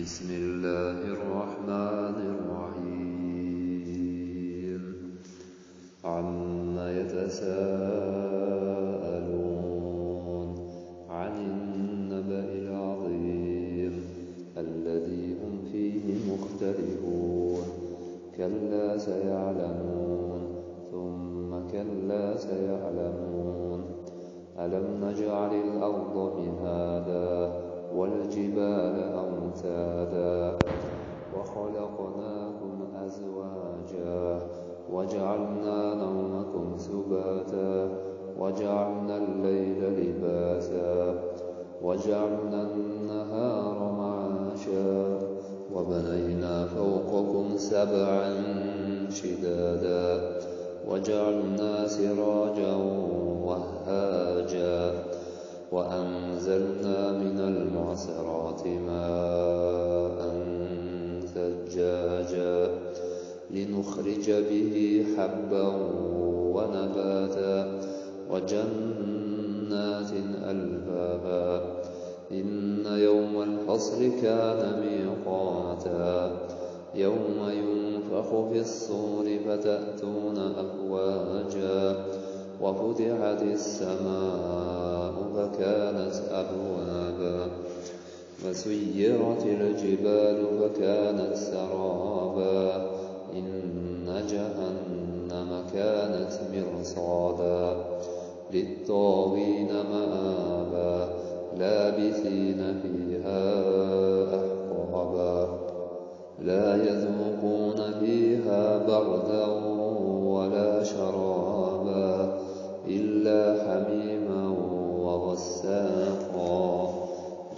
بسم الله الرحمن الرحيم عما يتساءلون عن النبأ العظيم الذي هم فيه مختلفون كلا سيعلمون ثم كلا سيعلمون ألم نجعل الأرض مهادا والجبال أوتادا وخلقناكم أزواجا وجعلنا نومكم سباتا وجعلنا الليل لباسا وجعلنا النهار معاشا وبنينا فوقكم سبعا شدادا وجعلنا سراجا وهاجا وأنزلنا من المعصرات ماء ثجاجا لنخرج به حبا ونباتا وجنات ألفافا إن يوم الفصل كان ميقاتا يوم ينفخ في الصور فتأتون أفواجا وفتحت السماء فكانت أبوابا وسيرت الجبال فكانت سرابا إن جهنم كانت مرصادا للطاغين مآبا لابثين فيها أحقابا لا يذوقون فيها بردا ولا شرابا إلا حميما وغساقا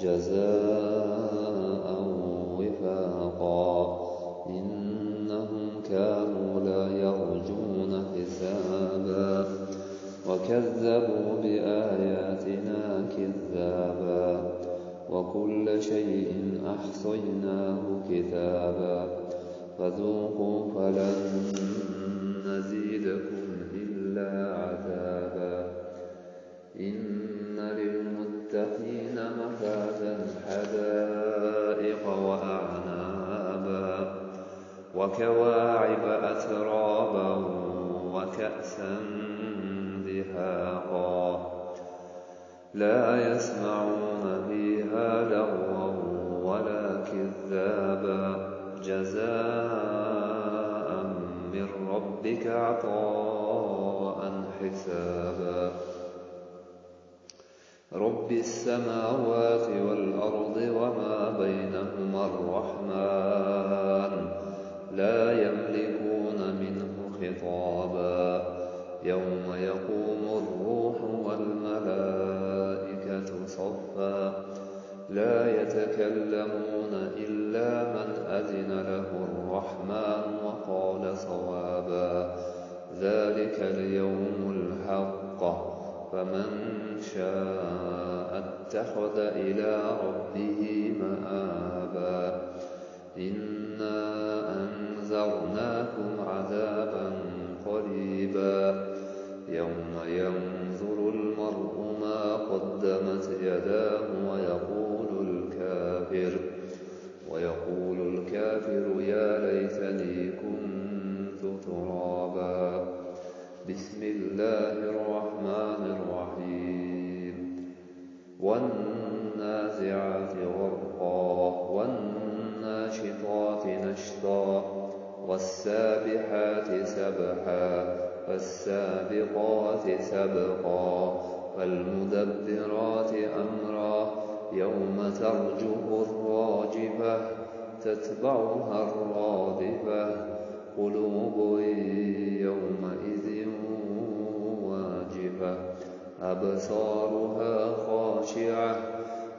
جزاء وفاقا إنهم كانوا لا يرجون حسابا وكذبوا بآياتنا كذابا وكل شيء أحصيناه كتابا فذوقوا فلن نزيدكم إلا عذابا إن للمتقين مفازا حدائق وأعنابا وكواعب أترابا وكأسا دهاقا لا يسمعون فيها لغوا ولا كذابا جزاء من ربك عطاء حسابا رب السماوات والأرض وما بينهما الرحمن لا يملكون منه خطابا يوم يقوم الروح والملائكة صفا لا يتكلمون إلا من أذن له الرحمن وقال صوابا ذلك اليوم الحق فمن شاء اتخذ إلى ربه مآبا إنا أنذرناكم عذابا قريبا يوم ينظر المرء ما قدمت يداه ويقول الكافر يا ليتني كنت ترابا بسم الله الرحمن الرحيم والنازعات غرقا والناشطات نشطا والسابحات سبحا فالسابقات سبقا فالمدبرات أمرا يوم ترجف الراجفة تتبعها الرادفة قلوب يومئذ واجفة أبصارها خاشعة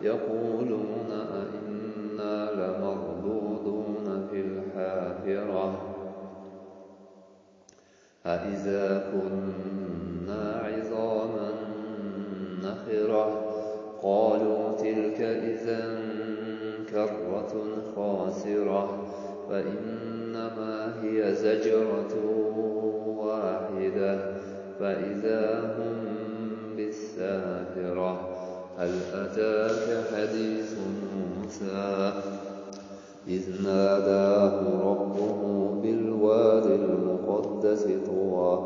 يقولون أئنا لمردودون في الحافرة أإذا كنا عظاما نخرة قالوا تلك إذا كرة خاسرة فإنما هي زجرة واحدة فإذا هم بالساهرة هل أتاك حديث موسى إذ ناداه ربه بالواد المقدس طوى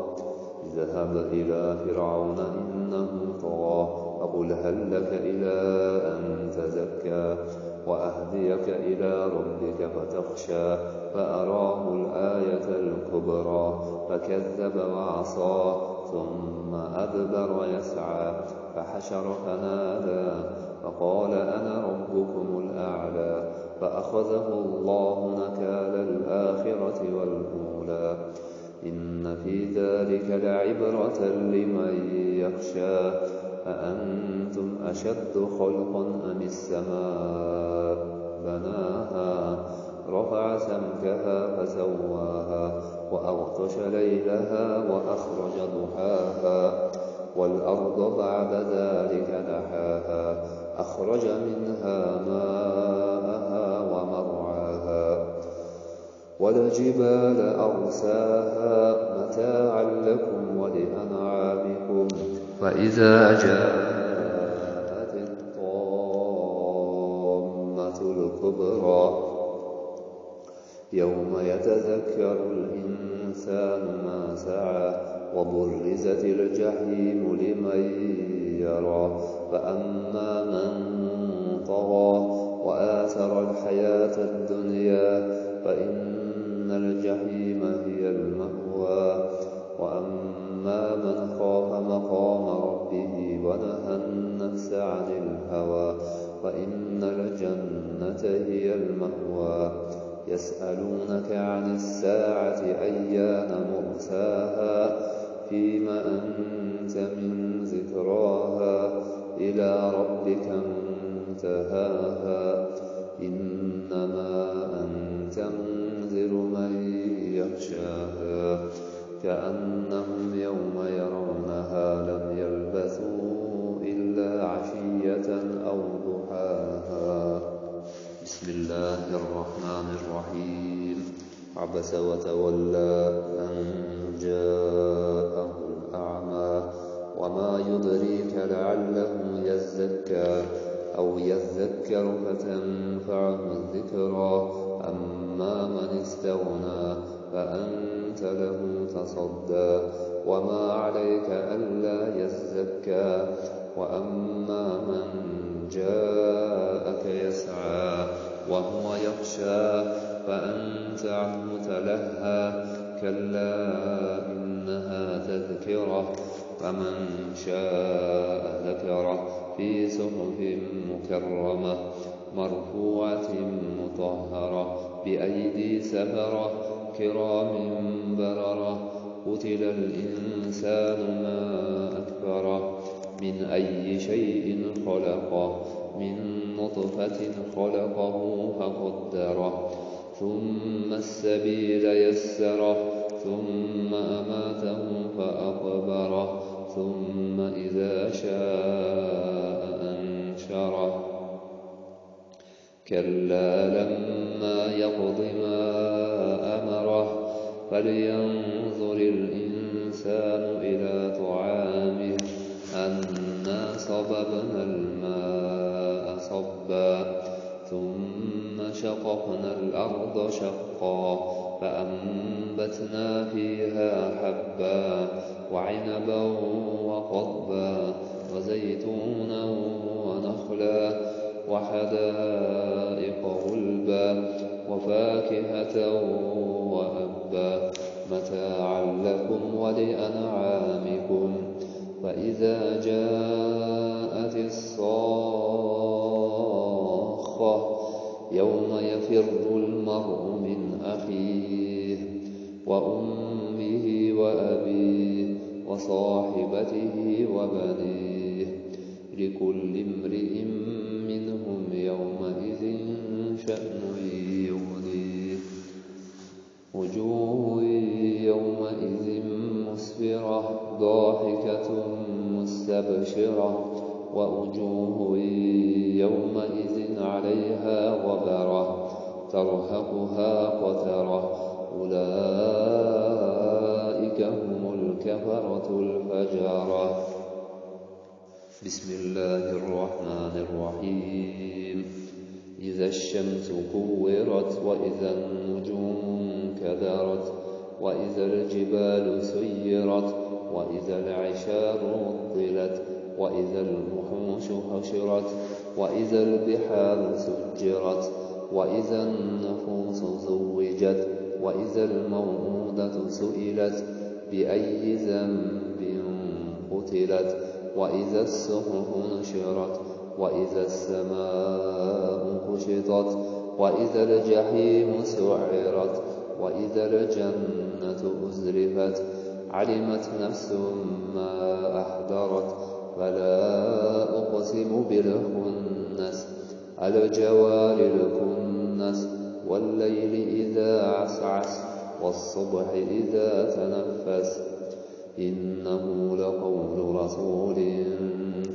اذهب إلى فرعون إنه طغى فقل هل لك إلى أن تزكى وأهديك إلى ربك فتخشى فأراه الآية الكبرى فكذب وعصى ثم أدبر يسعى فحشر فنادى فقال أنا ربكم الأعلى فأخذه الله نكال الآخرة والأولى إن في ذلك لعبرة لمن يخشى أأنتم أشد خلقا أم السماء بناها رفع سمكها فسواها وأغطش ليلها وأخرج ضحاها والأرض بعد ذلك دحاها أخرج منها ماءها ومرعاها والجبال أرساها متاعا لكم ولأنعامكم فإذا جاءت الطامة الكبرى يوم يتذكر الإنسان ما سعى وبرزت الجحيم لمن يرى فأما من طغى وآثر الحياة الدنيا فإن الجحيم هي المأوى وأما من خاف مقام ربه ونهى النفس عن الهوى فإن الجنة هي المأوى يسألونك عن الساعة أيان مرساها فيم أنت من ذكراها إلى ربك منتهاها إنما أنت منذر من يخشاها كأنهم يوم يرونها لم يلبثوا إلا عشية أو ضحاها بسم الله الرحمن الرحيم عبس وتولى أن جاءه الأعمى وما يدريك لعله يزكى أو يذكر فتنفعه الذكرى أما من استغنى فأنت له تصدى وما عليك ألا يزكى وأما من جاءك يسعى وهو يخشى فأنت عنه تلهى كلا إنها تذكرة فمن شاء ذكره في صحف مكرمة مرفوعة مطهرة بأيدي سفرة كرام بررة قتل الإنسان ما أكفره من أي شيء خلقه من نطفة خلقه فقدره ثم السبيل يسره ثم أماته فأقبره ثم إذا شاء أنشره كلا لما يقض ما أمره فلينظر الإنسان إلى طعامه أنا صببنا الماء صبا ثم شققنا الأرض شقا فأنبتنا فيها حبا وعنبا وقضبا وزيتونا ونخلا وحدائق غلبا وفاكهة وأبا متاعا لكم ولأنعامكم فإذا جاءت الصاخة يوم يفر المرء من أخيه وأمه وأبيه وصاحبته وبنيه لكل امرئ منهم يومئذ شأن يغنيه وجوه يومئذ مسفرة ضاحكة مستبشرة ووجوه يومئذ عليها غبرة ترهقها قترة أولئك هم الكفرة الفجرة بسم الله الرحمن الرحيم إذا الشمس كورت وإذا النجوم انكدرت وإذا الجبال سيرت وإذا العشار عطلت وإذا الوحوش حشرت وإذا البحار سجرت وإذا النفوس زوجت وإذا الموءودة سئلت بأي ذنب قتلت وإذا الصحف نشرت وإذا السماء كشطت وإذا الجحيم سعرت وإذا الجنة أزلفت علمت نفس ما أحضرت فلا أقسم بالخنس الجوار الكنس والليل إذا عسعس والصبح إذا تنفس إنه لقول رسول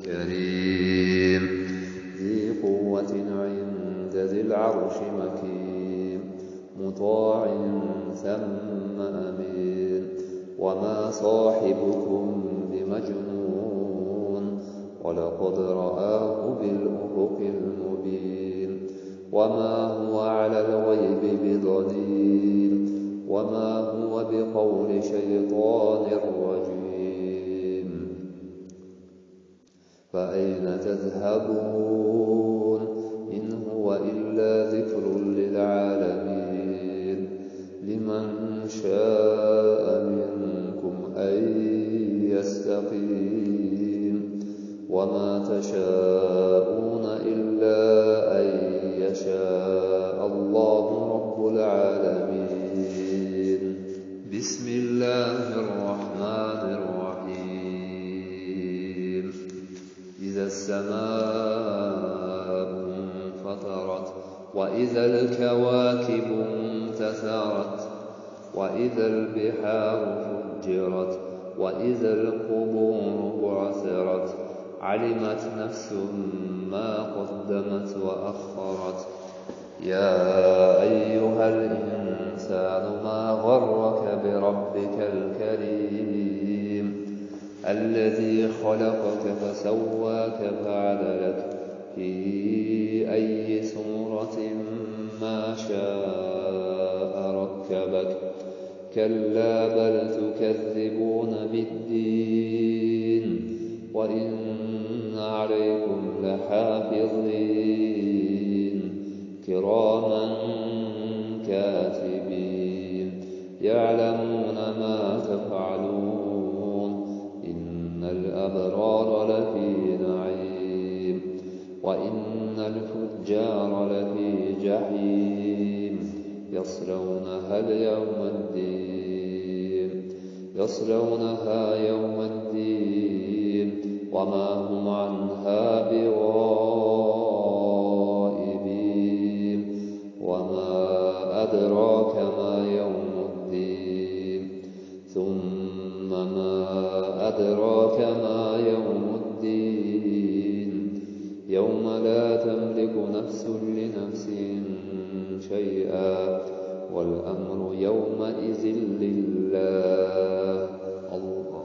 كريم ذي قوة عند ذي العرش مكين مطاع ثم أمين وما صاحبكم بمجنون ولقد رآه بالأفق المبين وما هو على الغيب بضنين وما هو بقول شيطان رجيم فأين تذهبون إن هو إلا ذكر للعالمين لمن شاء منكم أن يستقيم وما تشاءون إلا أن يشاء الله رب العالمين بسم الله الرحمن الرحيم إذا السماء انفطرت وإذا الكواكب انتثرت وإذا البحار فجرت وإذا القبور بعثرت علمت نفس ما قدمت وأخرت يا أيها الإنسان ما غرك بربك الكريم الذي خلقك فسواك فعدلك في أي صورة ما شاء ركبك كلا بل تكذبون بالدين وإن عليكم لحافظين كراما كاتبين يعلمون ما تفعلون إن الأبرار لفي نعيم وإن الفجار لفي جحيم يصلونها يوم الدين وما هم عنها بغائبين وما أدراك ما يوم الدين ثم ما أدراك ما يوم الدين يوم لا تملك نفس لنفس شيئا والأمر يومئذ لله الله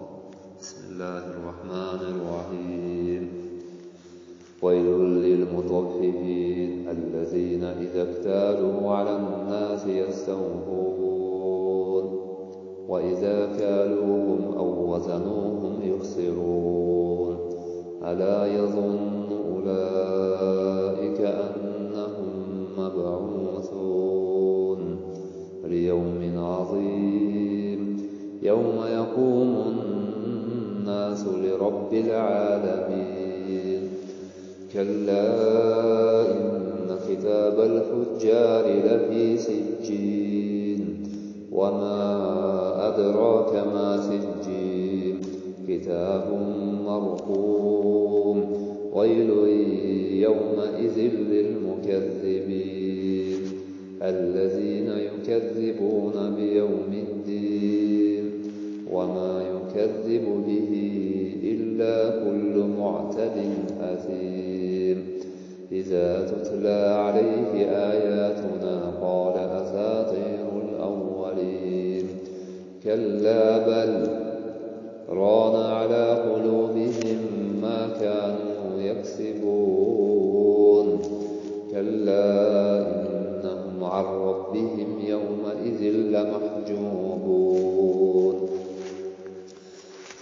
بسم الله الرحمن الرحيم ويل للمطففين الذين إذا اكتالوا على الناس يستوفون وإذا كالوهم أو وزنوهم يخسرون ألا يظن أولئك أنهم مبعوثون ليوم عظيم يوم يقوم الناس لرب العالمين كلا إن كتاب الفجار لفي سجين وما أدراك ما سجين كتاب مرقوم ويل يومئذ للمكذبين الذين يكذبون بيوم الدين وما يكذب به إلا كل معتد أثيم إذا تتلى عليه آياتنا قال أساطير الأولين كلا بل ران على قلوبهم ما كانوا يكسبون كلا عن ربهم يومئذ لمحجوبون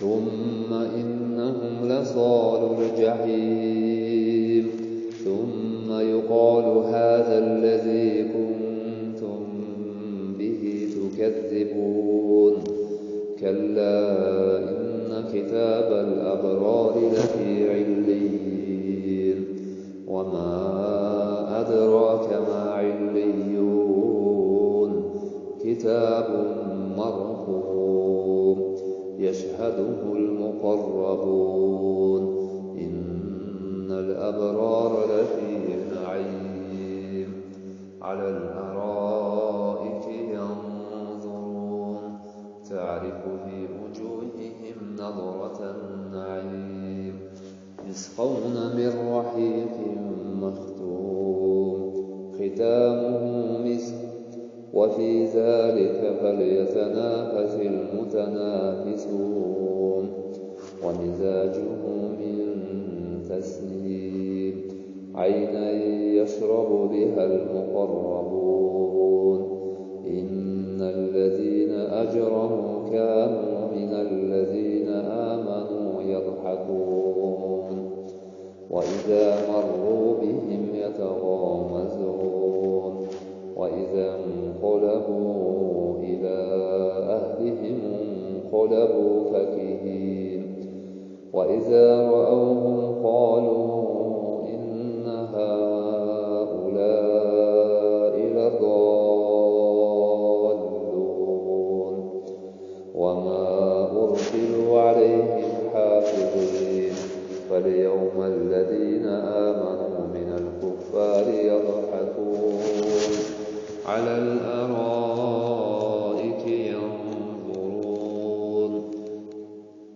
ثم إنهم لصالوا الجحيم ثم يقال هذا الذي كنتم به تكذبون كلا إن كتاب الأبرار لفي عليين وما أدراك ما عليون كتاب مرقوم يشهده المقربون إن الأبرار لفي نعيم على الأرائك ينظرون تعرف في وجوههم نضرة النعيم يسقون من رحيق مختوم ختامه مسك وفي ذلك فليتنافس المتنافسون ومزاجه من تسنيم عينا يشرب بها المقربون إن الذين أجرموا كانوا من الذين آمنوا يضحكون وإذا مروا بهم يتغامزون وإذا انقلبوا إلى أهلهم انقلبوا فكهين وإذا رأوهم قالوا إن هؤلاء لضالون وما أرسلوا عليهم حافظين فاليوم الذين آمنوا من الكفار يضحكون على الأرائك ينظرون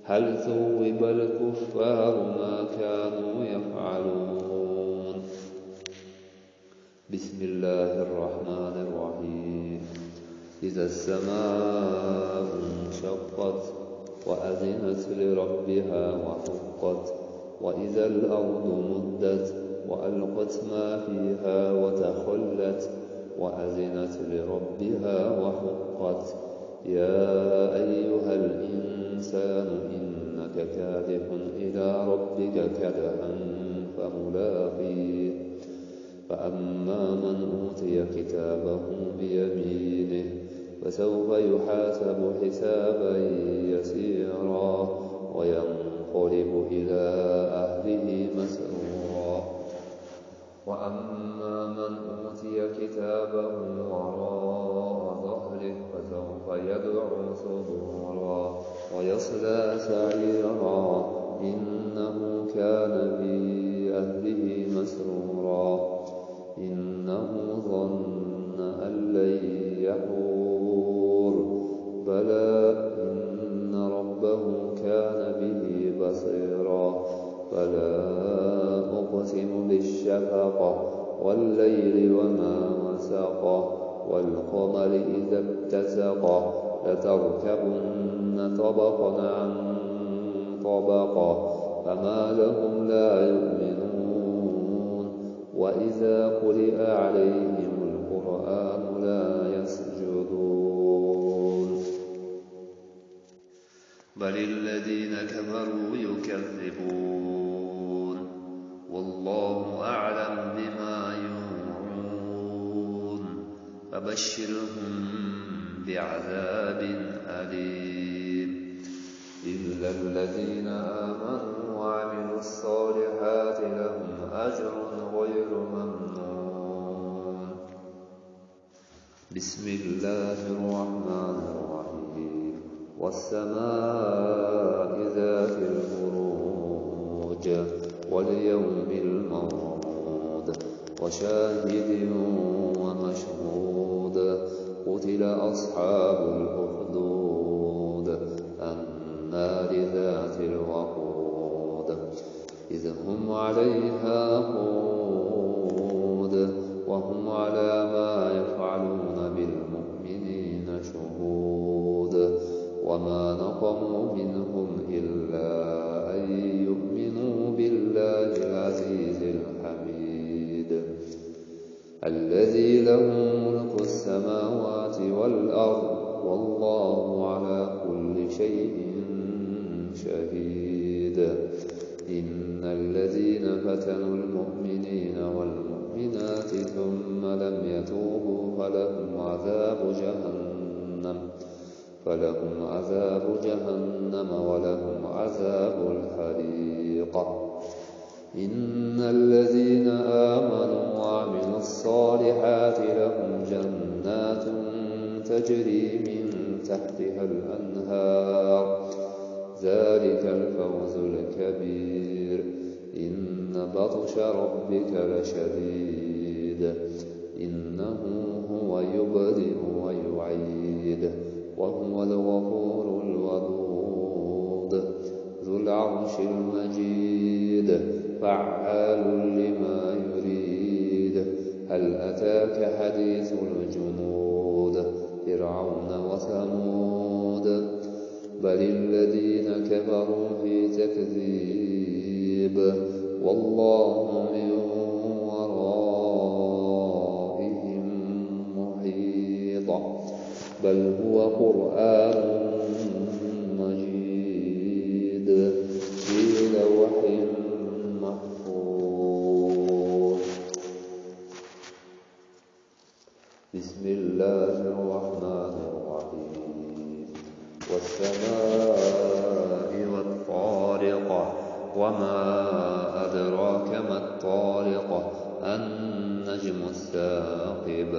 هل ثوب الكفار ما كانوا يفعلون بسم الله الرحمن الرحيم إذا السماء انشقت وأذنت لربها وحقت وإذا الأرض مدت وألقت ما فيها وتخلت وأذنت لربها وحقت يا أيها الإنسان إنك كادح إلى ربك كدحا فملاقيه فأما من أوتي كتابه بيمينه فسوف يحاسب حسابا يسيرا وينقلب إلى أهله مسرورا وأما من أوتي كتابه وراء ظهره فسوف يدعو ثبورا ويصلى سعيرا إنه كان في أهله مسرورا إنه ظن أن لن يحور بلى إن ربه كان به بصيرا فلا أقسم بالشفق والليل وما وسق والقمر إذا اتسق لتركبن طبقا عن طبق فما لهم لا يؤمنون وإذا قرئ عليهم القرآن لا يسجدون بل الذين كفروا يكذبون والله أعلم بما يوعون فبشرهم بعذاب أليم إلا الذين آمنوا وعملوا الصالحات لهم أجر غير ممنون بسم الله الرحمن الرحيم والسماء ذات البروج واليوم الموعود وشاهد ومشهود قتل أصحاب الأخدود النار ذات الوقود إذ هم عليها قود وهم على ما يفعلون بالمؤمنين شهود وما نقموا منهم إلا أن يؤمنوا بالله العزيز الحميد الذي له ملك إن الذين فتنوا المؤمنين والمؤمنات ثم لم يتوبوا فلهم عذاب جهنم ولهم عذاب الحريق. إن الذين آمنوا وعملوا الصالحات لهم جنات تجري من تحتها الأنهار ذلك الفوز الكبير. إن بطش ربك لشديد إنه هو يبدئ ويعيد وهو الغفور الودود ذو العرش المجيد فعال لما يريد. هل أتاك حديث الجنود فرعون وثمود بل الذين كفروا في تكذيب والله من ورائهم محيط. بل هو قرآن مجيد في لوح محفوظ. بسم الله الرحمن الرحيم. والسماء والطارق وما أدراك ما الطارق النجم الثاقب.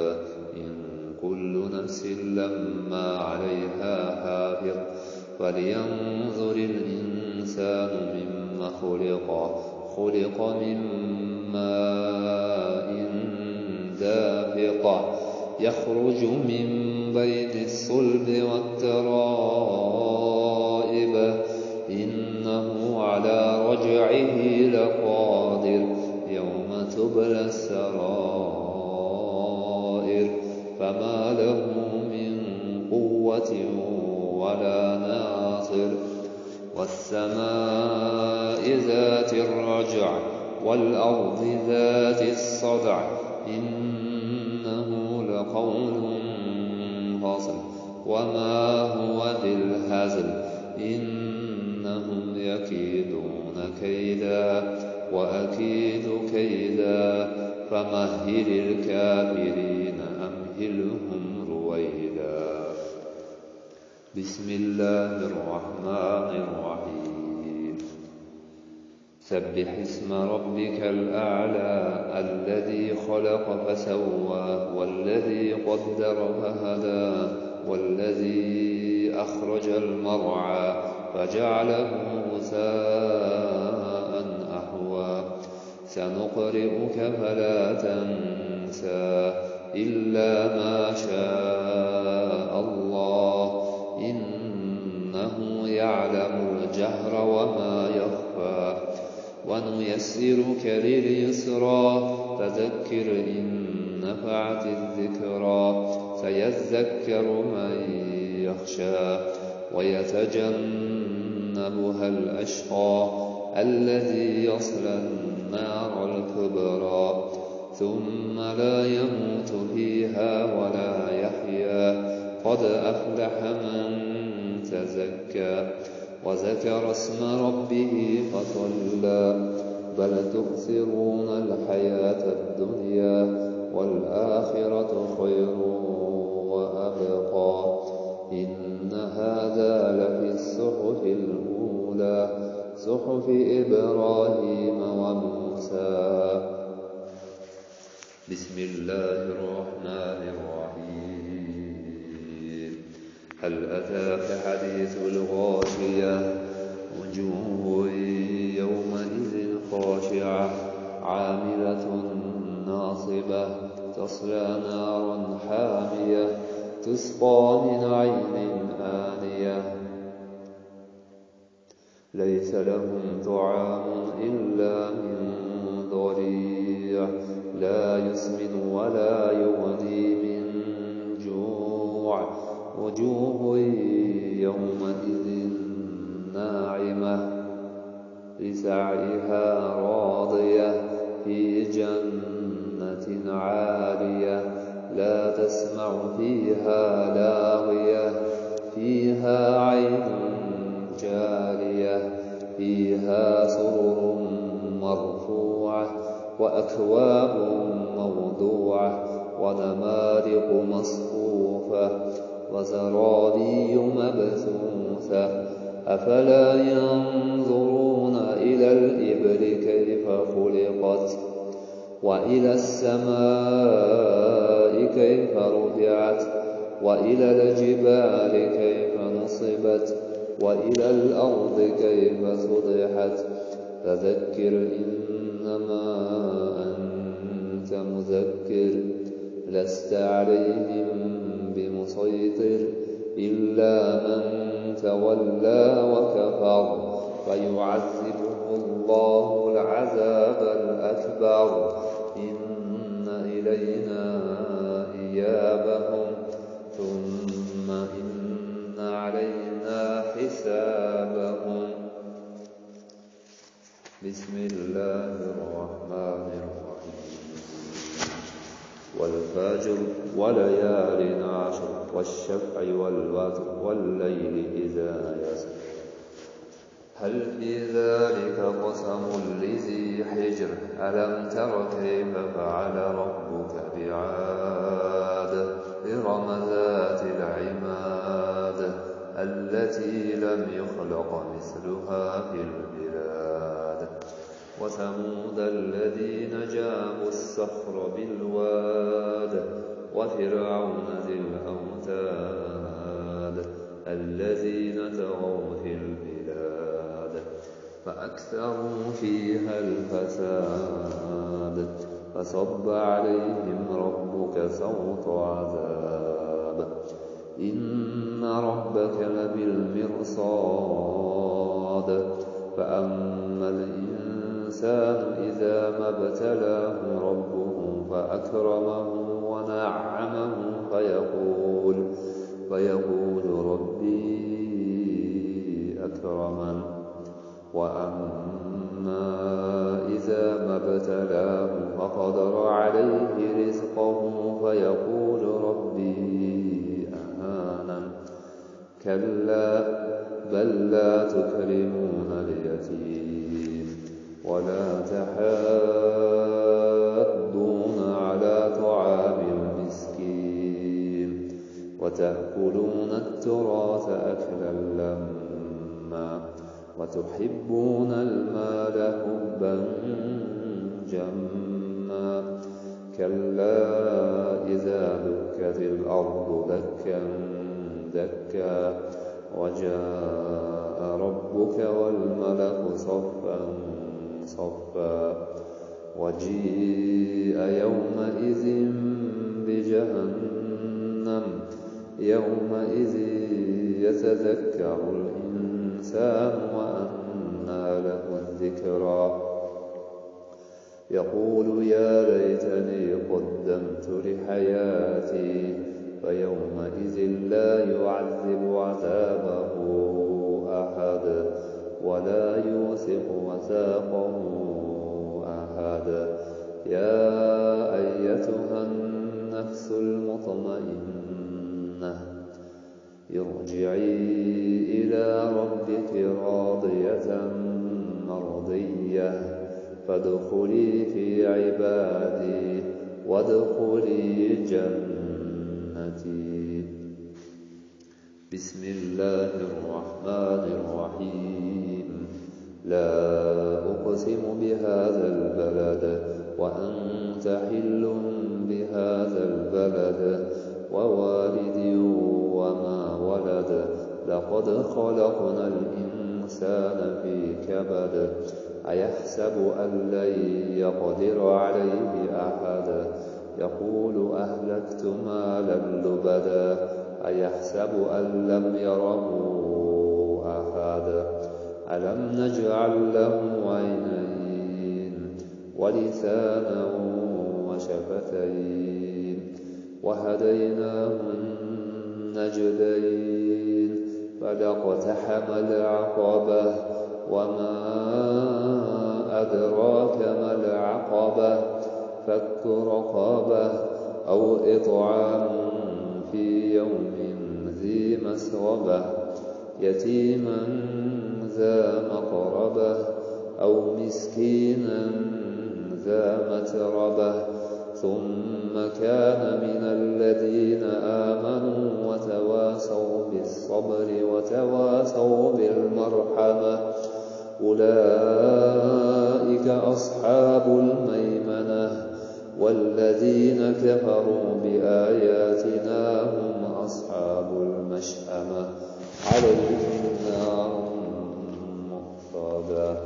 إن كل نفس لما عليها حافظ. فلينظر الإنسان مما خلق من ماء دافق يخرج من بين الصلب والترائب. إنه على رجعه لقادر يوم تبلى السرائر. فما له من قوة ولا ناصر. والسماء ذات الرجع والأرض ذات الصدع. إنه لقول فصل وما هو بالهزل. إنهم يكيدون كيدا وأكيد كيدا. فمهل الكافرين أمهلهم رويدا. بسم الله الرحمن الرحيم. سبح اسم ربك الأعلى الذي خلق فسوى والذي قدر فهدى والذي أخرج المرعى فجعله غثاء أحوى. سنقرئك فلا تنسى إلا ما شاء الله إنه يعلم الجهر وما يخفى. ونيسرك لليسرى فذكر إن نفعت الذكرى. سيذكر من يخشى ويتجنبها الأشقى الذي يصلى النار الكبرى ثم لا يموت فيها ولا يحيا. قد أفلح من تزكى وذكر اسم ربه فصلى. بل تؤثرون الحياة الدنيا والآخرة خير وأبقى. إن هذا لفي الصحف الأولى صحف إبراهيم وموسى. بسم الله الرحمن الرحيم. هل أتاك حديث الغاشية وجوه يومئذ خاشعة عاملة ناصبة تصلى نارا حامية تسقى من عين آنية ليس لهم طعام إلا من ضريع لا يسمن ولا يغني من جوع. وجوه يومئذ ناعمة لسعيها راضية في جنة عالية لا تسمع فيها لاغية فيها عين جارية فيها فيها سرر مرفوعة وأكواب موضوعة ونمارق مصفوفة وزرابي مبثوثة أفلا ينظرون إلى الإبل كيف خلقت وإلى السماء كيف رفعت وإلى الجبال كيف نصبت وإلى الأرض كيف سطحت فذكر إنما أنت مذكر لست عليهم بمسيطر إلا من تولى وكفر فيعذبه الله العذاب الأكبر إن إلينا إيابهم ثم إن علينا حسابهم. بسم الله الرحمن الرحيم. والفجر وليال عشر والشفع والوتر والليل إذا يسر هل في ذلك قسم لذي حجر ألم تر كيف فعل ربك بعاد إرم ذات العماد التي لم يخلق مثلها في البلاد وثمود الذين جابوا الصخر بالواد وفرعون ذي الأوتاد الذين طغوا في البلاد فأكثروا فيها الفساد فصب عليهم ربك سوط عذاب إن ربك لبالمرصاد فأما الإنسان إذا ما ابتلاه ربه فأكرمه ونعمه فيقول ربي أكرمن وأما إذا ما ابتلاه فقدر عليه رزقه فيقول ربي أهانن كلا بل لا تكرمون اليتيم ولا تحاضون على طعام المسكين وتأكلون التراث أكلا لما وتحبون المال حبا جما كلا إذا دكت الأرض دكا دكا وجاء ربك والملك صفا صفا وجيء يومئذ بجهنم يومئذ يتذكر الإنسان وأنى له الذكرى يقول يا ليتني قدمت لحياتي فيومئذ لا يعذب عذابه أحد ولا يوثق وثاقه أحد يا أيتها النفس المطمئنة ارجعي إلى ربك راضية مرضية فادخلي في عبادي وادخلي جنتي. بسم الله الرحمن الرحيم. لا أقسم بهذا البلد وأنت حل بهذا البلد ووالد وما ولد لقد خلقنا الإنسان في كبد أيحسب أن لن يقدر عليه أحد يقول أهلكت مالا لبدا أيحسب أن لم يره أحد ألم نجعل له عينين ولسانا وشفتين وهديناه النجدين فلاقتحم العقبة وما أدراك ما العقبة فك رقبة أو إطعام في يوم ذي مسغبة يتيما ذا مقربة أو مسكينا ذا متربة ثم كان من الذين آمنوا وتواصوا بالصبر وتواصوا بالمرحمة أولئك أصحاب الميمنة والذين كفروا بآياتنا هم أصحاب المشأمة عليهم نار مؤصدة.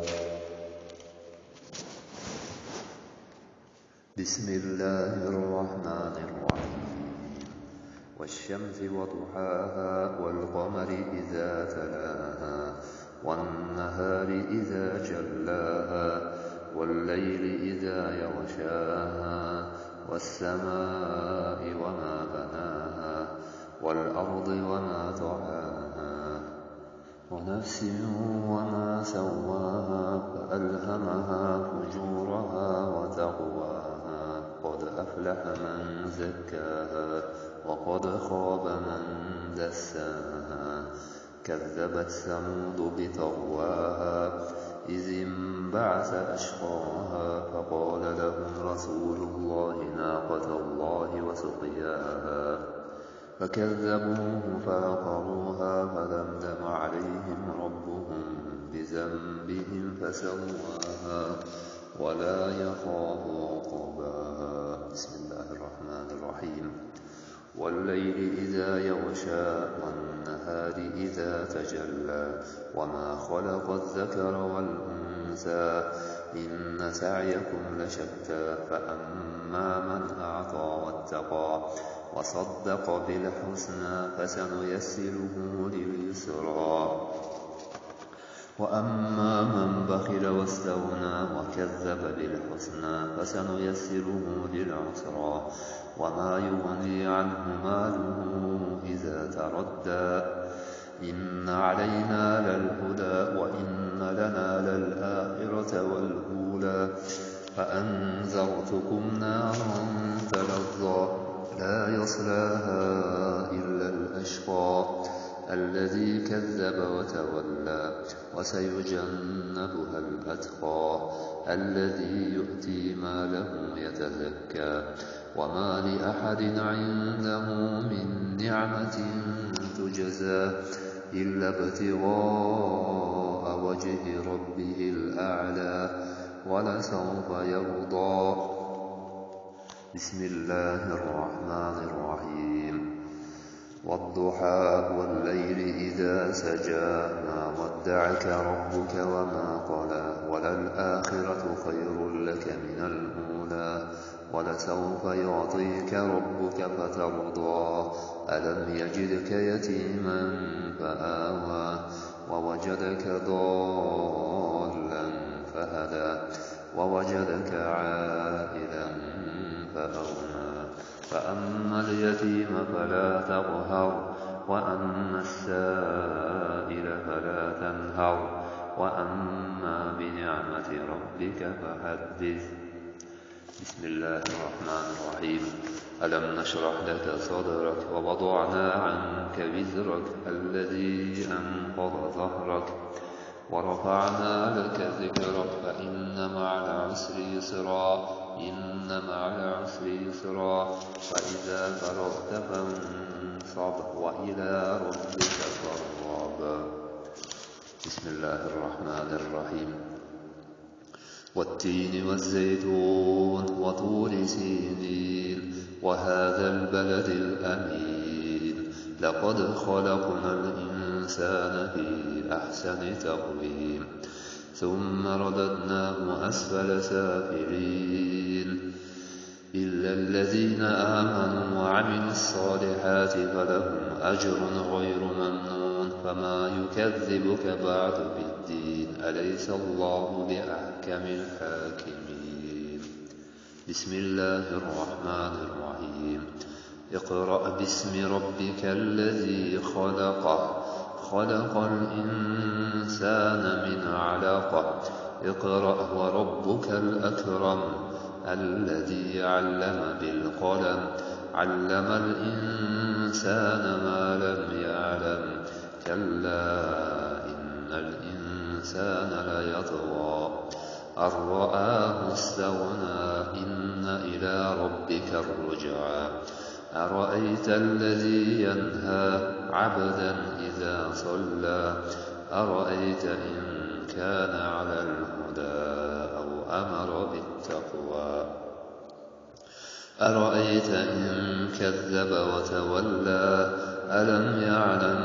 بسم الله الرحمن الرحيم والشمس وضحاها والقمر إذا تلاها والنهار إذا جلاها والليل إذا يغشاها والسماء وما بناها والأرض وما طحاها ونفس وما سواها فألهمها فجورها وتقواها قد أفلح من زكاها وقد خاب من دساها كذبت ثمود بطغواها إذ انبعث أشقاها فقال لهم رسول الله ناقة الله وسقياها فكذبوه فعقروها فدمدم عليهم ربهم بذنبهم فسواها ولا يخاف عقباها. بسم الله الرحمن الرحيم والليل إذا يغشى والنهار إذا تجلى وما خلق الذكر والأنثى إن سعيكم لشتى فأما من أعطى واتقى وصدق بالحسنى فسنيسره لليسرى وأما من بخل واستغنى وكذب بالحسنى فسنيسره للعسرى وما يغني عنه ماله إذا تردى إن علينا للهدى وإن لنا للآخرة والأولى فأنذرتكم نارا تلظى لا يصلاها إلا الأشقى الذي كذب وتولى وسيجنبها الأتقى الذي يؤتي ماله يتزكى وما لأحد عنده من نعمة تجزى إلا ابتغاء وجه ربه الأعلى ولسوف يرضى. بسم الله الرحمن الرحيم والضحى والليل إذا سجى ما ودعك ربك وما قلى وللآخرة خير لك من الأولى ولسوف يعطيك ربك فترضى ألم يجدك يتيما فآوى ووجدك ضالا فهدى ووجدك عائلا فأغنى فأما اليتيم فلا تقهر وأما السائل فلا تنهر وأما بنعمة ربك فحدث. بسم الله الرحمن الرحيم ألم نشرح لك صدرك ووضعنا عنك وزرك الذي أنقض ظهرك ورفعنا لك ذكرك فإن مع العسر يسرا إن مع العسر يسرا فإذا فرغت فانصب وإلى ربك فارغب. بسم الله الرحمن الرحيم والتين والزيتون وطور سينين وهذا البلد الأمين لقد خلقنا الإنسان في أحسن تقويم ثم رددناه أسفل سافلين إلا الذين آمنوا وعملوا الصالحات فلهم أجر غير ممنون فما يكذبك بعد بالدين أليس الله بأحكم الحاكمين. بسم الله الرحمن الرحيم اقرأ باسم ربك الذي خلق الإنسان من علق اقرأ وربك الأكرم الذي علم بالقلم علم الإنسان ما لم يعلم كلا إن الإنسان الإنسان ليطغى أن رآه استغنى إن إلى ربك الرجعى أرأيت الذي ينهى عبدا إذا صلى أرأيت إن كان على الهدى أو أمر بالتقوى أرأيت إن كذب وتولى ألم يعلم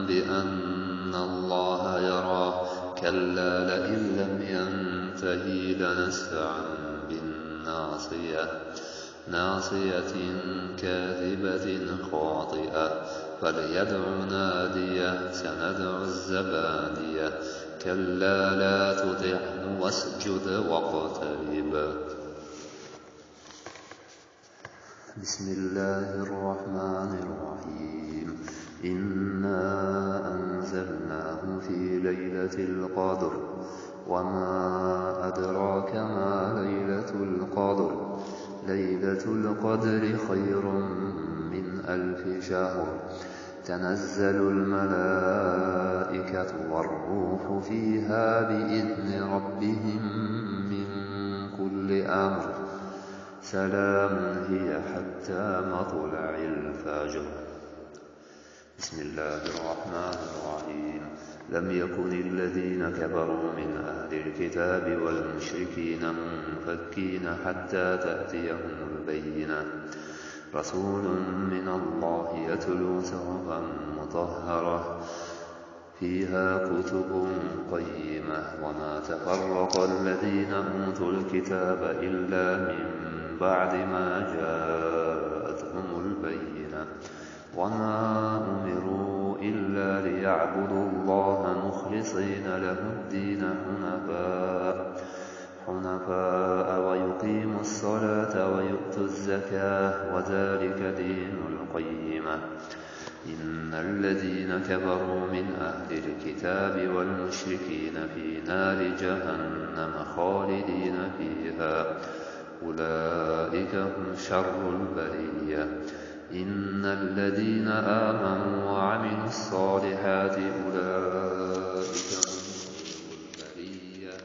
بأن الله يرى كلا لئن لم ينته لنسفعا بالناصية ناصية كاذبة خاطئة فليدع ناديه سندع الزبانية كلا لا تطعه واسجد واقترب. بسم الله الرحمن الرحيم إنا أنزلناه في ليلة القدر وما أدراك ما ليلة القدر ليلة القدر خير من 1000 شهر تنزل الملائكة والروح فيها بإذن ربهم من كل أمر سلام هي حتى مطلع الفجر. بسم الله الرحمن الرحيم لم يكن الذين كفروا من أهل الكتاب والمشركين منفكين حتى تأتيهم البينة رسول من الله يتلو صحفا مطهرة فيها كتب قيمة وما تفرق الذين أوتوا الكتاب إلا من بعد ما جاءتهم البينة وما أمروا إلا ليعبدوا الله مخلصين له الدين حنفاء ويقيموا الصلاة ويؤتوا الزكاة وذلك دين القيمة إن الذين كفروا من أهل الكتاب والمشركين في نار جهنم خالدين فيها أولئك هم شر البرية إن الذين آمنوا وعملوا الصالحات أولئك هم البرية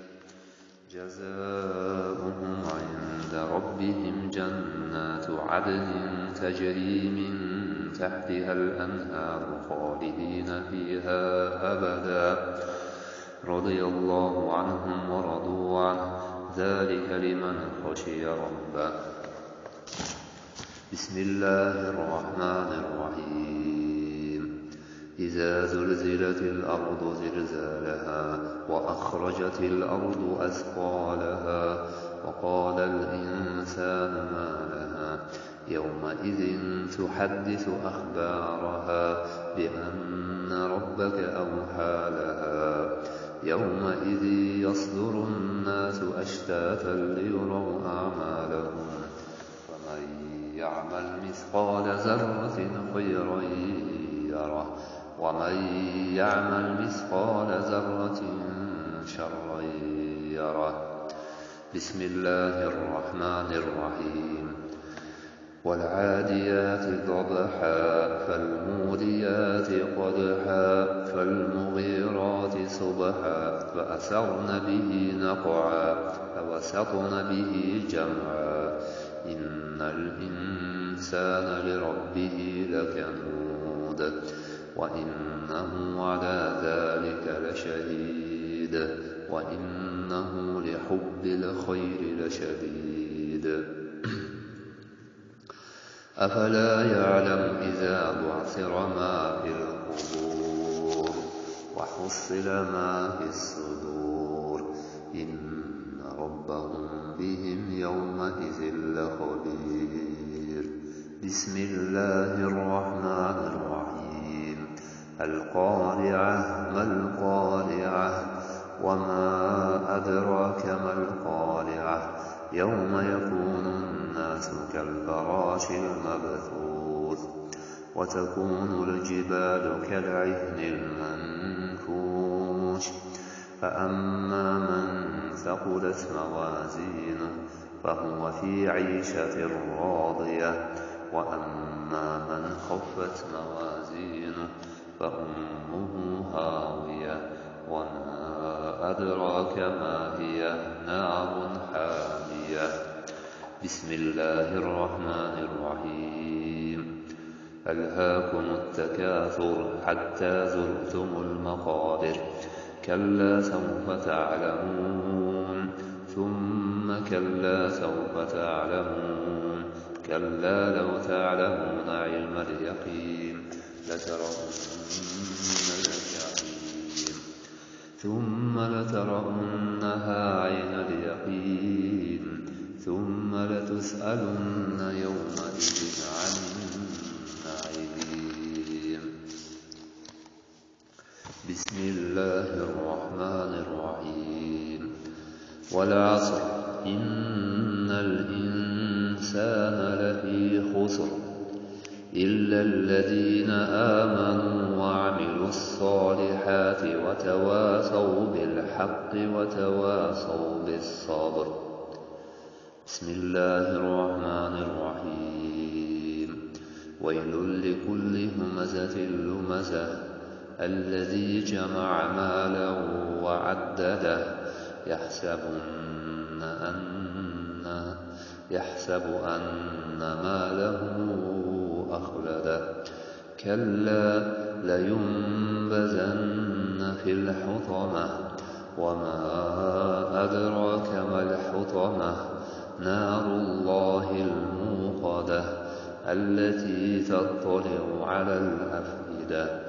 جزاؤهم عند ربهم جنات عدن تجري من تحتها الأنهار خالدين فيها أبدا رضي الله عنهم ورضوا عنه ذلك لمن خشي ربه. بسم الله الرحمن الرحيم إذا زلزلت الأرض زلزالها وأخرجت الأرض أثقالها وقال الإنسان ما لها يومئذ تحدث أخبارها بأن ربك أوحى لها يومئذ يصدر الناس أشتاتا ليروا أعمالهم فمن يعمل مثقال ذرة خيرا يره ومن يعمل مثقال ذرة شرا يره. بسم الله الرحمن الرحيم والعاديات ضبحا فالموريات قدحا فالمغيرات صبحا فأثرن به نقعا فوسطن به جمعا إن الإنسان لربه لكنود وإنه على ذلك لشهيد وإنه لحب الخير لشديد أفلا يعلم إذا بعثر ما في القبور وحصل ما في الصدور إن ربهم بهم يومئذ لخبير. بسم الله الرحمن الرحيم القارعة ما القارعة وما أدراك ما القارعة يوم يكون الناس كالفراش المبثوث وتكون الجبال كالعهن المنفوش فأما من ثقلت موازينه فهو في عيشة راضية وأما من خفت موازينه فأمه هاوية وما أدراك ما هي نار حامية بسم الله الرحمن الرحيم ألهاكم التكاثر حتى زرتم المقابر كلا سوف تعلمون ثم كلا سوف تعلمون كلا لو تعلمون علم اليقين لترون الجحيم ثم لترونها عين اليقين ثم لتسألن يومئذ عن النعيم بسم الله الرحمن الرحيم والعصر إن الإنسان لفي خسر إلا الذين آمنوا وعملوا الصالحات وتواصوا بالحق وتواصوا بالصبر بسم الله الرحمن الرحيم ويل لكل همزة لمزة الذي جمع مالا وعدده يحسب أن ماله أخلده كلا لينبذن في الحطمة وما أدراك ما الحطمة نار الله الموقدة التي تطلع على الأفئدة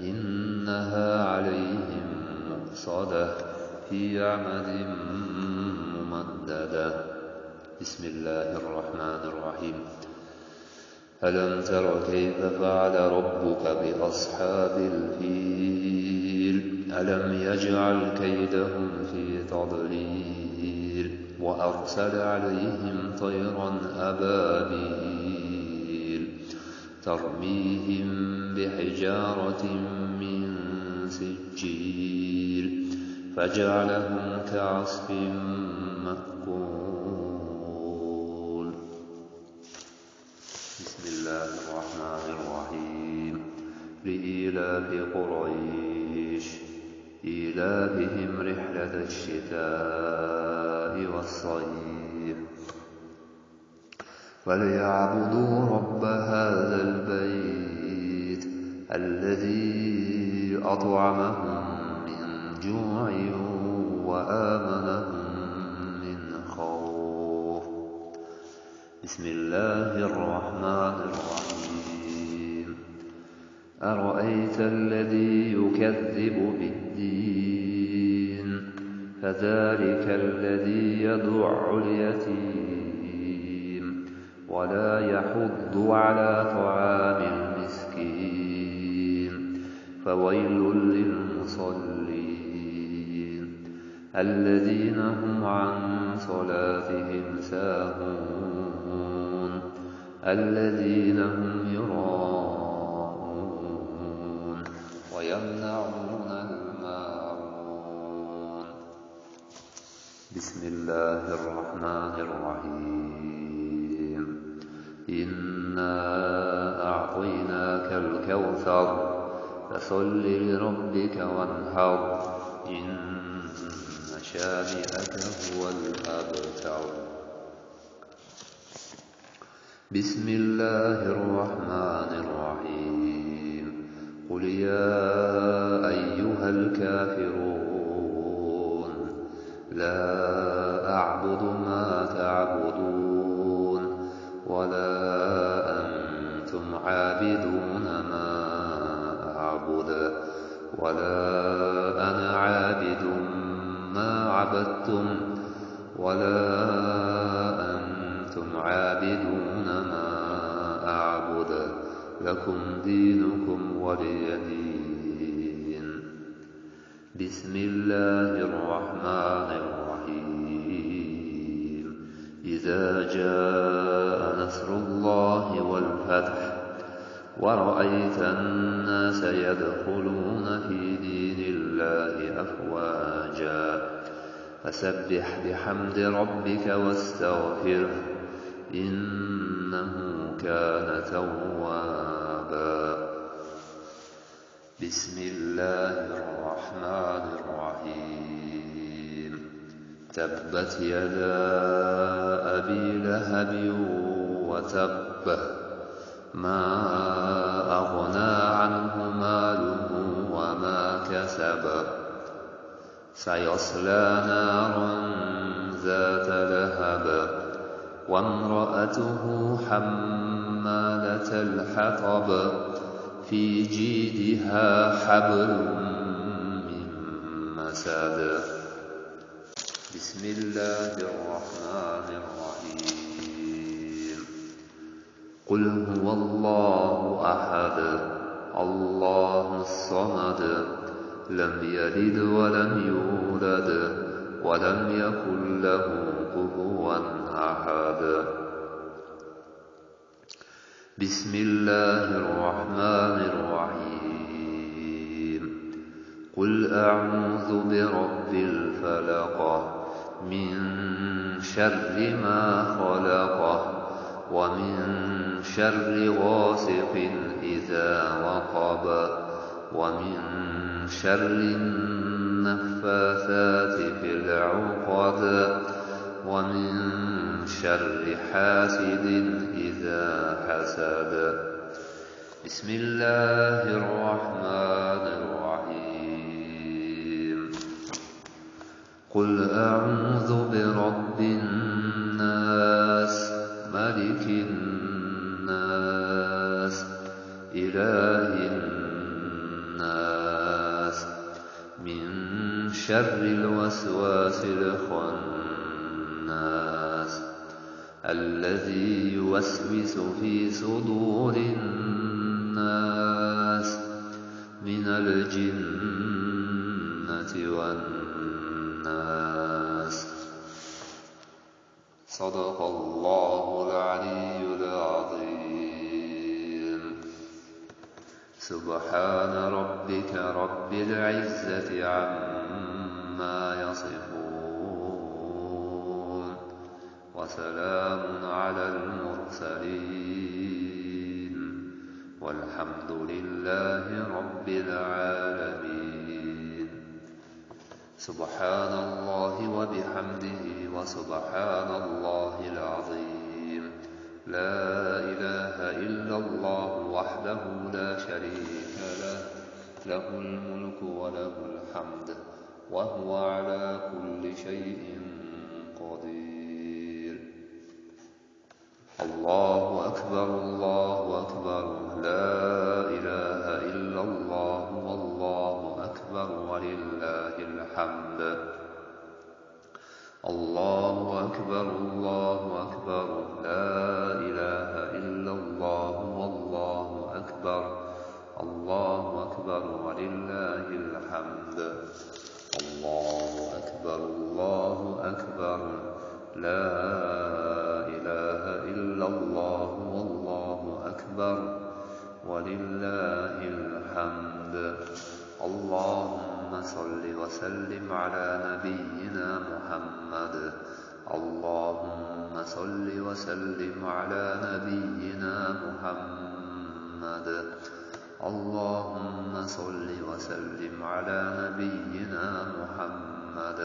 إنها عليهم مؤصدة في عمد ممددة بسم الله الرحمن الرحيم ألم تر كيف فعل ربك بأصحاب الفيل ألم يجعل كيدهم في تضليل وأرسل عليهم طيرا أبابيل ترميهم بحجارة من سجيل فجعلهم كعصف مأكول بسم الله الرحمن الرحيم لإيلاف قريش إيلافهم رحلة الشتاء والصيف فليعبدوا رب هذا البيت الذي أطعمهم من جوع وآمنهم من خوف بسم الله الرحمن الرحيم أرأيت الذي يكذب بالدين فذلك الذي يدع اليتيم ولا يحض على طعام المسكين فويل للمصلين الذين هم عن صلاتهم ساهون الذين هم يراءون ويمنعون الماعون بسم الله الرحمن الرحيم إنا أعطيناك الكوثر فصل لربك وانحر إن شانئك هو الأبتر بسم الله الرحمن الرحيم قل يا أيها الكافرون لا أعبد ما تعبدون ولا أنتم عابدون ما أعبد ولا أنا عابد ما عبدتم ولا أنتم عابدون ما أعبد لكم دينكم ولي دين بسم الله الرحمن الرحيم إذا جاء نصر الله والفتح ورأيت الناس يدخلون في دين الله أفواجا فسبح بحمد ربك واستغفره إنه كان توابا بسم الله الرحمن الرحيم تبت يدا أبي لهب وتب ما أغنى عنه ماله وما كسب سيصلى نارا ذات لهب وامرأته حمالة الحطب في جيدها حبل من مسد بسم الله الرحمن الرحيم قل هو الله أحد الله الصمد لم يلد ولم يولد ولم يكن له كفوا أحد بسم الله الرحمن الرحيم قل أعوذ برب الفلق من شر ما خلق ومن شر غاسق إذا وقب ومن شر النفاثات في العقد ومن شر حاسد إذا حسد بسم الله الرحمن الرحيم قل أعوذ برب الناس ملك الناس إله الناس من شر الوسواس الخناس الذي يوسوس في صدور الناس من الجنة والناس صدق الله العلي العظيم سبحان ربك رب العزة عما يصفون وسلام على المرسلين والحمد لله رب العالمين سبحان الله وبحمده وسبحان الله العظيم لا إله إلا الله وحده لا شريك له له الملك وله الحمد وهو على كل شيء قدير الله أكبر الله أكبر لا إله إلا الله والله أكبر ولله الحمد الله أكبر الله أكبر لا إله إلا الله والله أكبر الله أكبر ولله الحمد الله أكبر الله أكبر لا إله إلا الله والله أكبر ولله الحمد اللهم صل وسلم على نبينا محمد اللهم صل وسلم على نبينا محمد اللهم صل وسلم على نبينا محمد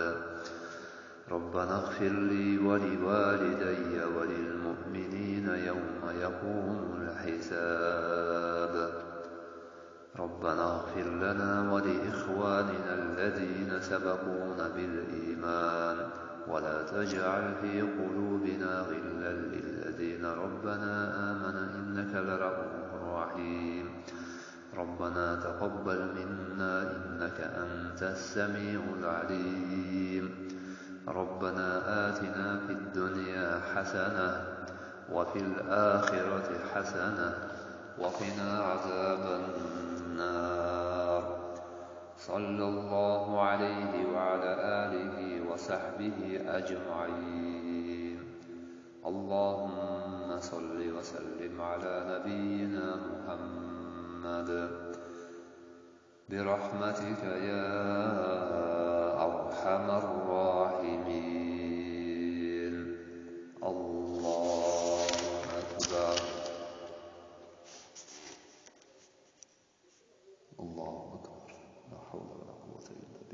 ربنا اغفر لي ولوالدي وللمؤمنين يوم يقوم الحساب ربنا اغفر لنا ولإخواننا الذين سبقونا بالإيمان ولا تجعل في قلوبنا غلا للذين ربنا آمنوا إنك لرؤوف رحيم ربنا تقبل منا إنك أنت السميع العليم ربنا آتنا في الدنيا حسنة وفي الآخرة حسنة وقنا عذاب النار صلى الله عليه وعلى آله وصحبه أجمعين اللهم صل وسلم على نبينا محمد برحمتك يا أرحم الراحمين الله أكبر الله أكبر. لا حول ولا قوة إلا بالله.